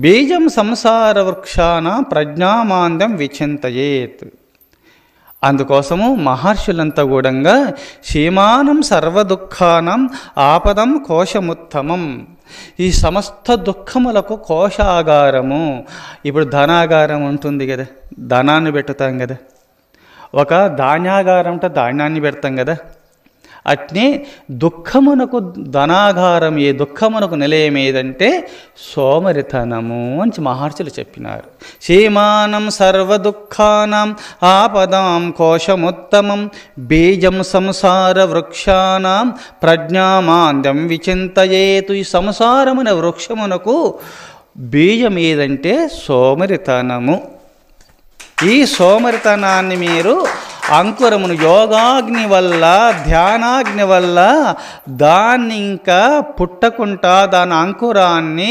బీజం సంసార వృక్షాన ప్రజ్ఞామాంద్యం విచింతయేత్. అందుకోసము మహర్షులంతా కూడా క్షేమానం సర్వదుఃఖానం ఆపదం కోశముత్తమం, ఈ సమస్త దుఃఖములకు కోశాగారము. ఇప్పుడు ధనాగారం ఉంటుంది కదా, ధనాన్ని పెట్టుతాం కదా. ఒక ధాన్యాగారం అంటే ధాన్యాన్ని పెడతాం కదా. అట్నే దుఃఖమునకు ధనాగారం, ఏ దుఃఖమునకు నిలయం ఏదంటే సోమరితనము అని మహర్షులు చెప్పినారు. క్షేమానం సర్వదుఃఖానాం ఆపదాం కోశముత్తమం బీజం సంసార వృక్షానాం ప్రజ్ఞామాంద్యం విచింతయేతు. ఈ సంసారమున వృక్షమునకు బీజం ఏదంటే సోమరితనము. ఈ సోమరితనాన్ని మీరు అంకురమును యోగాగ్ని వల్ల, ధ్యానాగ్ని వల్ల దాన్ని ఇంకా పుట్టకుండా దాని అంకురాన్ని